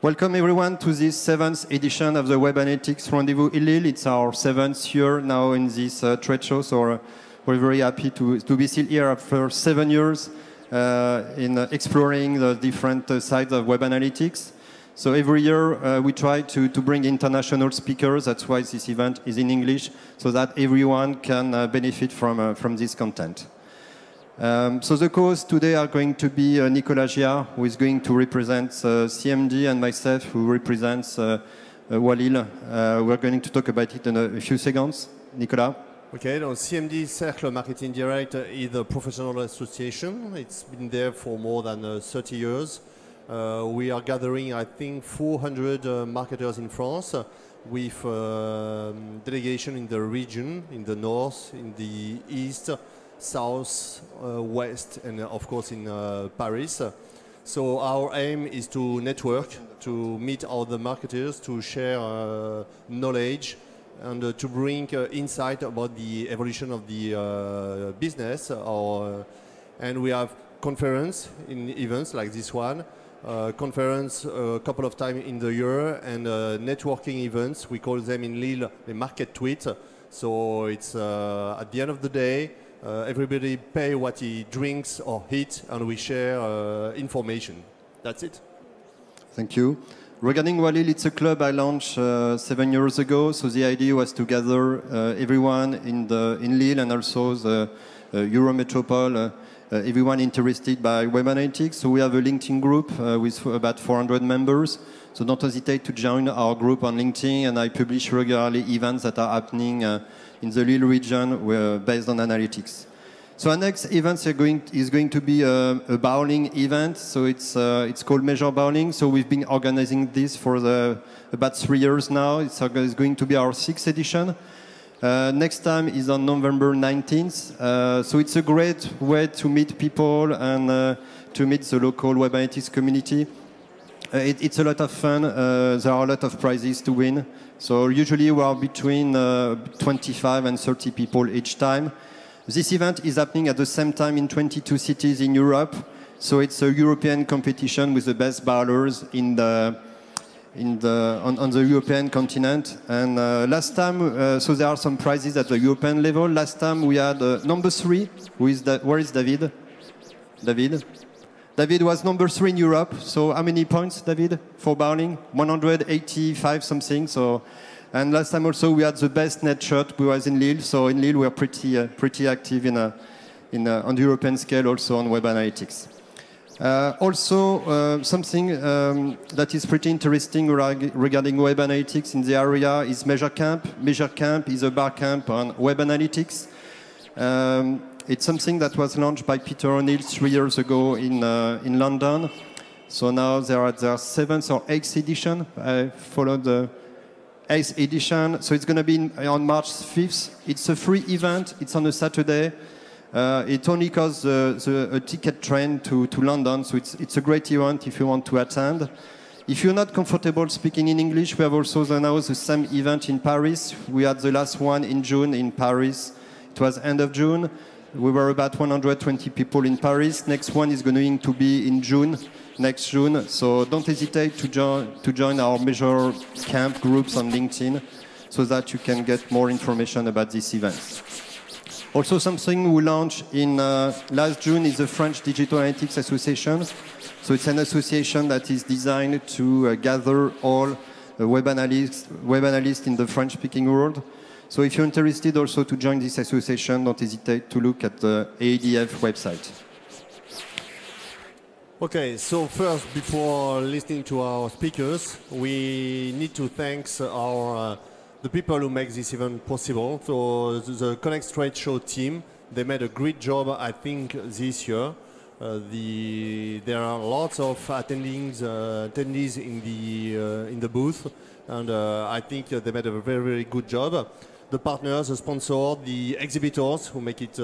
Welcome everyone to this 7th edition of the Web Analytics Rendez-Vous in Lille. It's our 7th year now in this trade show, so we're very happy to be still here after 7 years in exploring the different sides of web analytics. So every year we try to bring international speakers. That's why this event is in English, so that everyone can benefit from this content. So the co-hosts today are going to be Nicolas Giard, who is going to represent CMD, and myself, who represents Lille. We're going to talk about it in a few seconds. Nicolas? Okay, donc CMD, Cercle Marketing Direct, is a professional association. It's been there for more than 30 years. We are gathering, I think, 400 marketers in France with delegation in the region, in the north, in the east, south, west, and of course in Paris. So our aim is to network, to meet other marketers, to share knowledge, and to bring insight about the evolution of the business. And we have conference in events like this one, conference a couple of times in the year, and networking events. We call them in Lille the market tweet. So it's at the end of the day, everybody pay what he drinks or eats, and we share information. That's it. Thank you. Regarding Lille, it's a club I launched 7 years ago. So the idea was to gather everyone in Lille and also the Euro Metropole, everyone interested by web analytics. So we have a LinkedIn group with about 400 members. So don't hesitate to join our group on LinkedIn, and I publish regularly events that are happening in the Lille region based on analytics. So our next event is going to be a bowling event. So it's called Measure Bowling. So we've been organizing this for about 3 years now. It's going to be our 6th edition. Next time is on November 19th. So it's a great way to meet people and to meet the local web analytics community. It's a lot of fun. There are a lot of prizes to win. So usually we are between 25 and 30 people each time. This event is happening at the same time in 22 cities in Europe. So it's a European competition with the best bowlers on the European continent. And last time, so there are some prizes at the European level. Last time we had number 3. Where is David? David? David was number 3 in Europe. So how many points, David, for bowling? 185 something. So, and last time also we had the best net shot. We was in Lille. So in Lille we are pretty active on the European scale, also on web analytics. Also, something that is pretty interesting regarding web analytics in the area is Measure Camp. Measure Camp is a bar camp on web analytics. It's something that was launched by Peter O'Neill 3 years ago in London. So now they are at their 7th or 8th edition. I followed the 8th edition. So it's going to be on March 5th. It's a free event. It's on a Saturday. It only costs a ticket train to London. So it's a great event if you want to attend. If you're not comfortable speaking in English, we have also now the same event in Paris. We had the last one in June in Paris. It was end of June. We were about 120 people in Paris. Next one is going to be in June, next June. So don't hesitate to join our Measure Camp groups on LinkedIn so that you can get more information about these events. Also, something we launched in last June is the French Digital Analytics Association. So it's an association that is designed to gather all web analysts in the French-speaking world. So if you're interested also to join this association, don't hesitate to look at the ADF website. Okay, so first, before listening to our speakers, we need to thank the people who make this event possible. So the conext trade show team, they made a great job, I think, this year. There are lots of attendees in the booth, and I think they made a very, very good job. The partners, the sponsors, the exhibitors who make it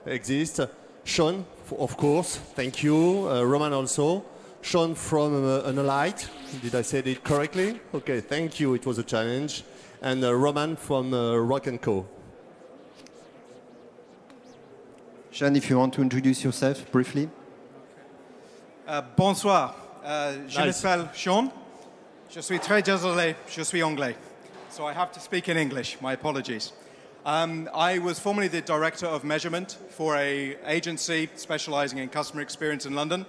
exist. Sean, of course, thank you. Roman also. Sean from Analyt. Did I say it correctly? Okay, thank you. It was a challenge. And Roman from Rock & Co. Sean, if you want to introduce yourself briefly. Bonsoir. Je m'appelle Sean. Je suis très désolé, je suis anglais. So I have to speak in English, my apologies. I was formerly the director of measurement for an agency specializing in customer experience in London.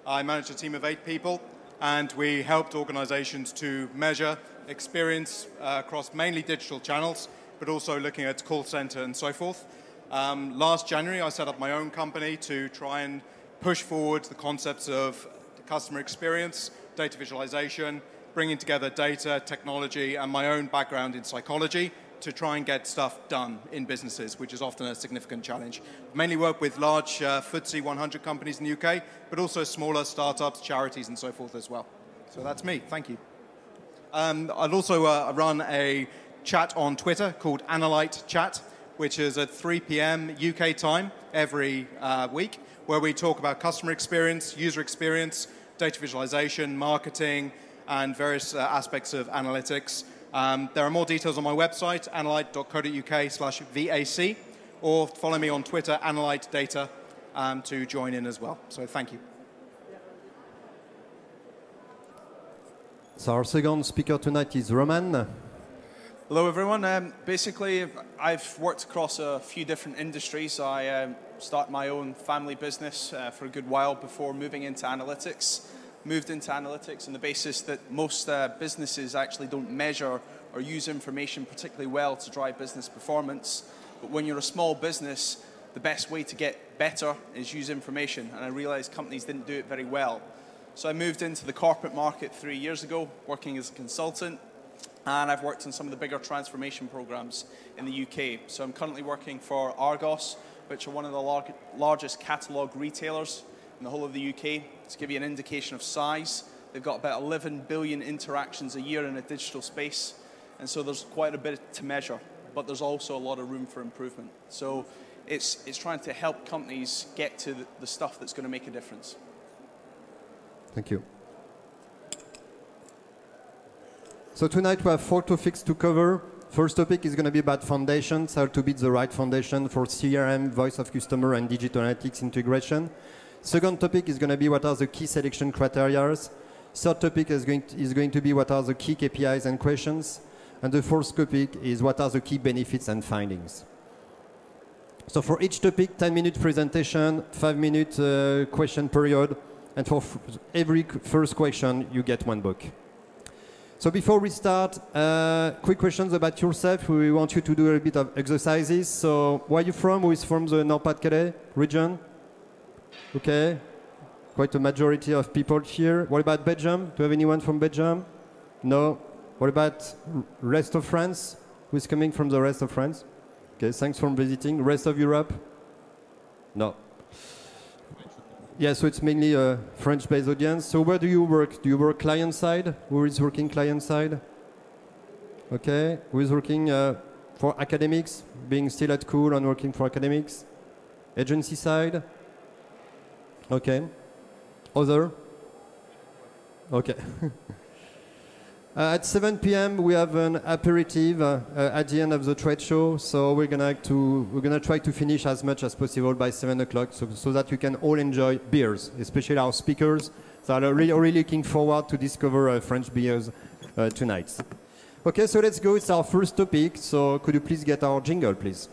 I managed a team of 8 people, and we helped organizations to measure experience across mainly digital channels, but also looking at call center and so forth. Last January, I set up my own company to try and push forward the concepts of customer experience, data visualization, bringing together data, technology, and my own background in psychology to try and get stuff done in businesses, which is often a significant challenge. I mainly work with large FTSE 100 companies in the UK, but also smaller startups, charities, and so forth as well. So that's me. Thank you. I'll also run a chat on Twitter called Analyt Chat, which is at 3 p.m. UK time every week, where we talk about customer experience, user experience, data visualization, marketing, and various aspects of analytics. There are more details on my website, analyt.co.uk/VAC, or follow me on Twitter, AnalytData, to join in as well. So thank you. So our second speaker tonight is Roman. Hello everyone. Basically, I've worked across a few different industries. I started my own family business for a good while before moving into analytics. Moved into analytics on the basis that most businesses actually don't measure or use information particularly well to drive business performance. But when you're a small business, the best way to get better is use information. And I realized companies didn't do it very well. So I moved into the corporate market 3 years ago, working as a consultant. And I've worked on some of the bigger transformation programs in the UK. So I'm currently working for Argos, which are one of the largest catalogue retailers in the whole of the UK. To give you an indication of size, they've got about 11 billion interactions a year in a digital space. And so there's quite a bit to measure, but there's also a lot of room for improvement. So it's trying to help companies get to the stuff that's going to make a difference. Thank you. So tonight we have 4 topics to cover. First topic is going to be about foundations, how to build the right foundation for CRM, voice of customer, and digital analytics integration. Second topic is going to be what are the key selection criteria. Third topic is going to be what are the key KPIs and questions. And the fourth topic is what are the key benefits and findings. So for each topic, 10-minute presentation, 5-minute question period. And for every first question, you get 1 book. So before we start, quick questions about yourself. We want you to do a bit of exercises. So where are you from? Who is from the Nord-Pas-de-Calais region? Okay, quite a majority of people here. What about Belgium? Do you have anyone from Belgium? No. What about rest of France? Who is coming from the rest of France? Okay, thanks for visiting. Rest of Europe? No. Yeah, so it's mainly a French-based audience. So where do you work? Do you work client-side? Who is working client-side? Okay, who is working for academics, being still at school and working for academics? Agency side? Okay. Other? Okay. At 7 p.m. we have an aperitif at the end of the trade show, so we're gonna try to finish as much as possible by 7 o'clock, so that you can all enjoy beers, especially our speakers. So I'm really looking forward to discover French beers tonight. Okay, so let's go. It's our first topic. So could you please get our jingle, please?